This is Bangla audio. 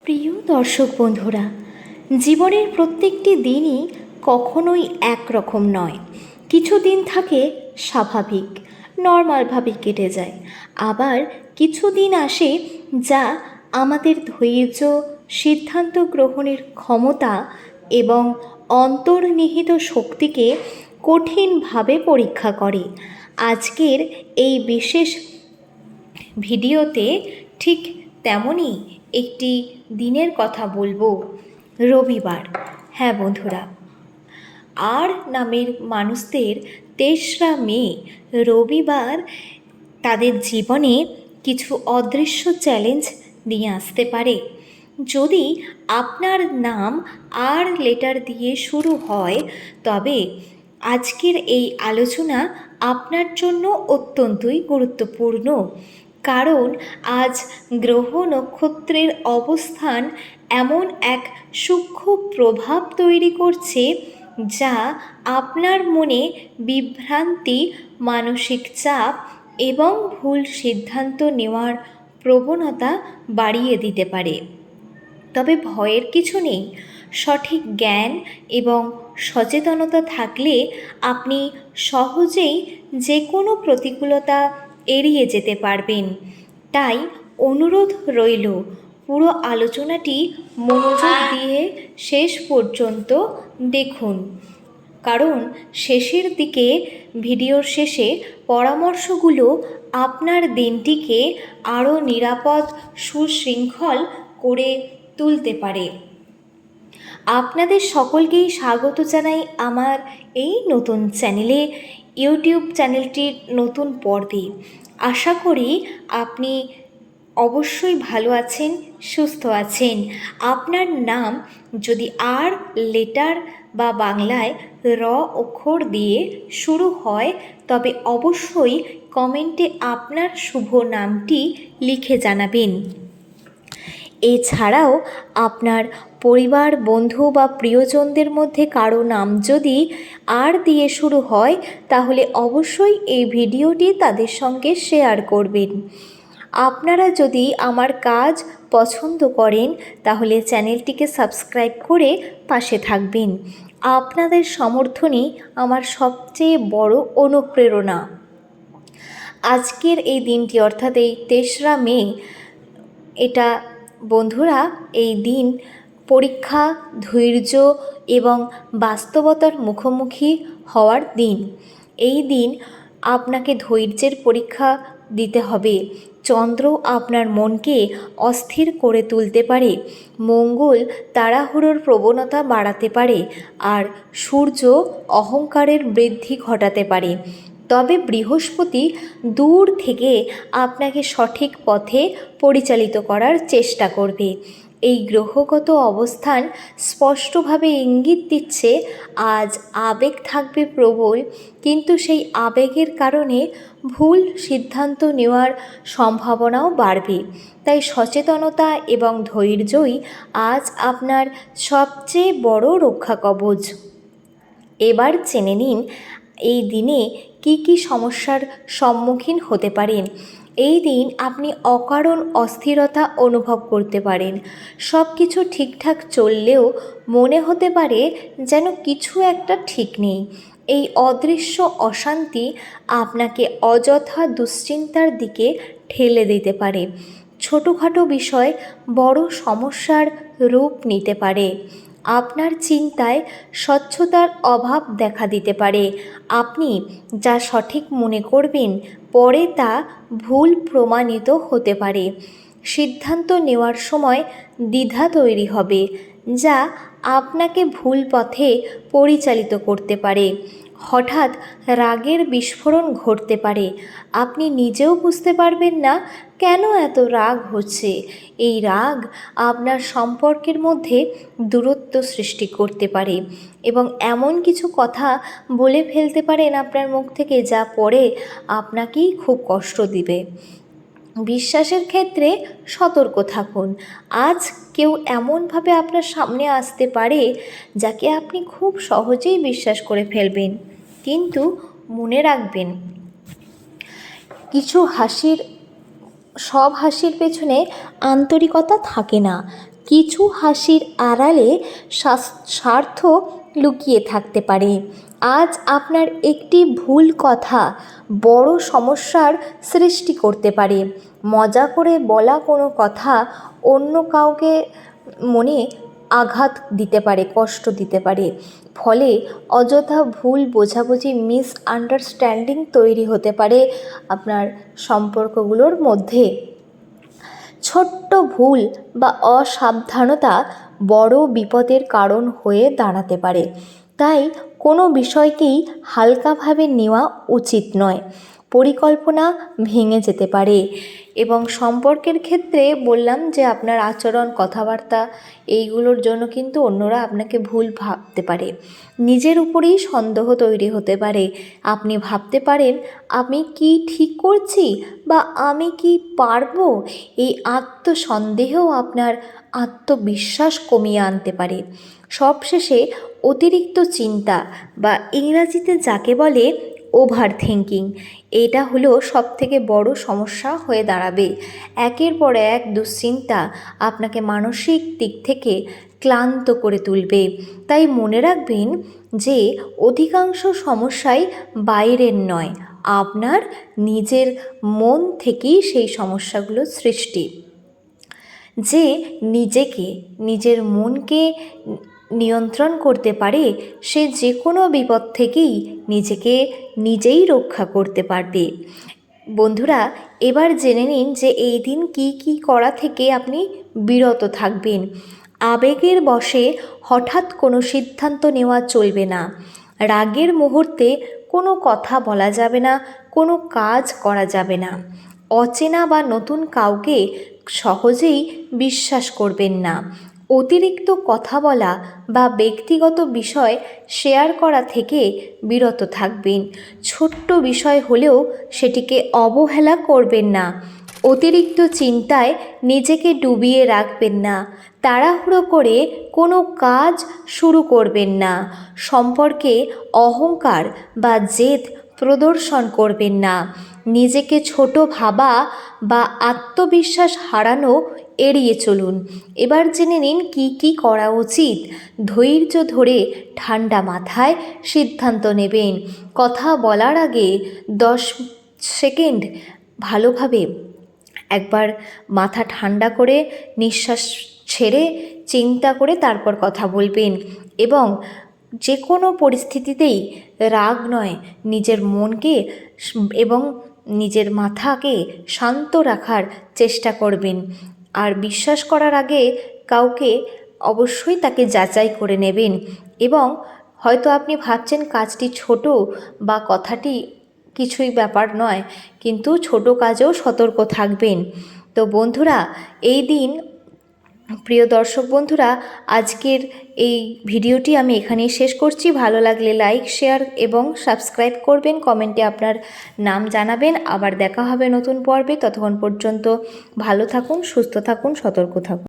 প্রিয় দর্শক বন্ধুরা, জীবনের প্রত্যেকটি দিনই কখনোই একরকম নয়। কিছু দিন থাকে স্বাভাবিক, নর্মালভাবে কেটে যায়। আবার কিছু দিন আসে যা আমাদের ধৈর্য, সিদ্ধান্ত গ্রহণের ক্ষমতা এবং অন্তর্নিহিত শক্তিকে কঠিনভাবে পরীক্ষা করে। আজকের এই বিশেষ ভিডিওতে ঠিক তেমনই একটি দিনের কথা বলবো, রবিবার। হ্যাঁ বন্ধুরা, আর নামের মানুষদের ৩রা মে রবিবার তাদের জীবনে কিছু অদৃশ্য চ্যালেঞ্জ নিয়ে আসতে পারে। যদি আপনার নাম আর লেটার দিয়ে শুরু হয়, তবে আজকের এই আলোচনা আপনার জন্য অত্যন্তই গুরুত্বপূর্ণ। কারণ আজ গ্রহ নক্ষত্রের অবস্থান এমন এক সূক্ষ্ম প্রভাব তৈরি করছে যা আপনার মনে বিভ্রান্তি, মানসিক চাপ এবং ভুল সিদ্ধান্ত নেওয়ার প্রবণতা বাড়িয়ে দিতে পারে। তবে ভয়ের কিছু নেই। সঠিক জ্ঞান এবং সচেতনতা থাকলে আপনি সহজেই যে কোনো প্রতিকূলতা এড়িয়ে যেতে পারবেন। তাই অনুরোধ রইল, পুরো আলোচনাটি মনোযোগ দিয়ে শেষ পর্যন্ত দেখুন। কারণ শেষের দিকে, ভিডিওর শেষে পরামর্শগুলো আপনার দিনটিকে আরও নিরাপদ, সুশৃঙ্খল করে তুলতে পারে। আপনাদের সকলকেই স্বাগত জানাই আমার এই নতুন চ্যানেলে, ইউটিউব চ্যানেলটির নতুন পর্বে। আশা করি আপনি অবশ্যই ভালো আছেন, সুস্থ আছেন। আপনার নাম যদি আর লেটার বা বাংলায় র অক্ষর দিয়ে শুরু হয়, তবে অবশ্যই কমেন্টে আপনার শুভ নামটি লিখে জানাবেন। এছাড়াও আপনার পরিবার, বন্ধু বা প্রিয়জনদের মধ্যে কারো নাম যদি আর দিয়ে শুরু হয়, তাহলে অবশ্যই এই ভিডিওটি তাদের সঙ্গে শেয়ার করবেন। আপনারা যদি আমার কাজ পছন্দ করেন, তাহলে চ্যানেলটিকে সাবস্ক্রাইব করে পাশে থাকবেন। আপনাদের সমর্থনই আমার সবচেয়ে বড় অনুপ্রেরণা। আজকের এই দিনটি, অর্থাৎ এই ৩রা মে, এটা বন্ধুরা এই দিন পরীক্ষা, ধৈর্য এবং বাস্তবতার মুখোমুখি হওয়ার দিন। এই দিন আপনাকে ধৈর্যের পরীক্ষা দিতে হবে। চন্দ্র আপনার মনকে অস্থির করে তুলতে পারে, মঙ্গল তাড়াহুড়োর প্রবণতা বাড়াতে পারে, আর সূর্য অহংকারের বৃদ্ধি ঘটাতে পারে। তবে বৃহস্পতি দূর থেকে আপনাকে সঠিক পথে পরিচালিত করার চেষ্টা করবে। এই গ্রহগত অবস্থান স্পষ্টভাবে ইঙ্গিত দিচ্ছে আজ আবেগ থাকবে প্রবল, কিন্তু সেই আবেগের কারণে ভুল সিদ্ধান্ত নেওয়ার সম্ভাবনাও বাড়বে। তাই সচেতনতা এবং ধৈর্যই আজ আপনার সবচেয়ে বড় রক্ষা কবচ। এবার জেনে নিন এই দিনে কি কি সমস্যার সম্মুখীন হতে পারেন। এই দিন আপনি অকারণ অস্থিরতা অনুভব করতে পারেন। সব কিছু ঠিকঠাক চললেও মনে হতে পারে যেন কিছু একটা ঠিক নেই। এই অদৃশ্য অশান্তি আপনাকে অযথা দুশ্চিন্তার দিকে ঠেলে দিতে পারে। ছোটোখাটো বিষয় বড় সমস্যার রূপ নিতে পারে। আপনার চিন্তায় স্বচ্ছতার অভাব দেখা দিতে পারে। আপনি যা সঠিক মনে করবেন, পরে তা ভুল প্রমাণিত হতে পারে। সিদ্ধান্ত নেওয়ার সময় দ্বিধা তৈরি হবে, যা আপনাকে ভুল পথে পরিচালিত করতে পারে। হঠাৎ রাগের বিস্ফোরণ ঘটতে পারে। আপনি নিজেও বুঝতে পারবেন না কেন এত রাগ হচ্ছে। এই রাগ আপনার সম্পর্কের মধ্যে দূরত্ব সৃষ্টি করতে পারে এবং এমন কিছু কথা বলে ফেলতে পারেন আপনার মুখ থেকে, যা পরে আপনাকেই খুব কষ্ট দিবে। বিশ্বাসের ক্ষেত্রে সতর্ক থাকুন। আজ কেউ এমনভাবে আপনার সামনে আসতে পারে যাকে আপনি খুব সহজেই বিশ্বাস করে ফেলবেন। কিন্তু মনে রাখবেন, সব হাসির পেছনে আন্তরিকতা থাকে না। কিছু হাসির আড়ালে স্বার্থ লুকিয়ে থাকতে পারে। আজ আপনার একটি ভুল কথা বড় সমস্যার সৃষ্টি করতে পারে। মজা করে বলা কোনো কথা অন্য কাউকে মনে আঘাত দিতে পারে, কষ্ট দিতে পারে। ফলে অযথা ভুল বোঝাবুঝি, মিসআন্ডারস্ট্যান্ডিং তৈরি হতে পারে আপনার সম্পর্কগুলোর মধ্যে। ছোট্ট ভুল বা অসাবধানতা বড় বিপদের কারণ হয়ে দাঁড়াতে পারে। তাই কোনো বিষয়কেই হালকাভাবে নেওয়া উচিত নয়। পরিকল্পনা ভেঙে যেতে পারে। এবং সম্পর্কের ক্ষেত্রে বললাম যে আপনার আচরণ, কথাবার্তা এইগুলোর জন্য কিন্তু অন্যরা আপনাকে ভুল ভাবতে পারে। নিজের উপরেই সন্দেহ তৈরি হতে পারে। আপনি ভাবতে পারেন আমি কি ঠিক করছি বা আমি কি পারবো। এই আত্মসন্দেহও আপনার আত্মবিশ্বাস কমিয়ে আনতে পারে। সবশেষে অতিরিক্ত চিন্তা বা ইংরাজিতে যাকে বলে ওভার থিঙ্কিং, এটা হলো সবথেকে বড় সমস্যা হয়ে দাঁড়াবে। একের পর এক দুশ্চিন্তা আপনাকে মানসিক দিক থেকে ক্লান্ত করে তুলবে। তাই মনে রাখবেন যে অধিকাংশ সমস্যাই বাইরের নয়, আপনার নিজের মন থেকেই সেই সমস্যাগুলো সৃষ্টি। যে নিজের মনকে নিয়ন্ত্রণ করতে পারে সে যে কোনো বিপদ থেকেই নিজেকে নিজেই রক্ষা করতে পারবে। বন্ধুরা, এবার জেনে নিন যে এই দিন কি কি করা থেকে আপনি বিরত থাকবেন। আবেগের বশে হঠাৎ কোনো সিদ্ধান্ত নেওয়া চলবে না। রাগের মুহূর্তে কোনো কথা বলা যাবে না, কোনো কাজ করা যাবে না। অচেনা বা নতুন কাউকে সহজেই বিশ্বাস করবেন না। অতিরিক্ত কথা বলা বা ব্যক্তিগত বিষয় শেয়ার করা থেকে বিরত থাকবেন। ছোট্ট বিষয় হলেও সেটিকে অবহেলা করবেন না। অতিরিক্ত চিন্তায় নিজেকে ডুবিয়ে রাখবেন না। তাড়াহুড়ো করে কোনো কাজ শুরু করবেন না। সম্পর্কে অহংকার বা জেদ প্রদর্শন করবেন না। নিজেকে ছোট ভাবা বা আত্মবিশ্বাস হারানো এড়িয়ে চলুন। এবার জেনে নিন কি কি করা উচিত। ধৈর্য ধরে ঠান্ডা মাথায় সিদ্ধান্ত নেবেন। কথা বলার আগে 10 সেকেন্ড ভালোভাবে একবার মাথা ঠান্ডা করে নিঃশ্বাস ছেড়ে চিন্তা করে তারপর কথা বলবেন। এবং যে কোনো পরিস্থিতিতেই রাগ নয়, নিজের মনকে এবং নিজের মাথাকে শান্ত রাখার চেষ্টা করবেন। আর বিশ্বাস করার আগে কাউকে অবশ্যই তাকে যাচাই করে নেবেন। এবং হয়তো আপনি ভাবছেন কাজটি ছোট বা কথাটি কিছুই ব্যাপার নয়, কিন্তু ছোট কাজেও সতর্ক থাকবেন। তো বন্ধুরা, এই দিন প্রিয় দর্শক বন্ধুরা, আজকের এই ভিডিওটি আমি এখানেই শেষ করছি। ভালো লাগলে লাইক, শেয়ার এবং সাবস্ক্রাইব করবেন। কমেন্টে আপনার নাম জানাবেন। আবার দেখা হবে নতুন পর্বে। ততক্ষণ পর্যন্ত ভালো থাকুন, সুস্থ থাকুন, সতর্ক থাকুন।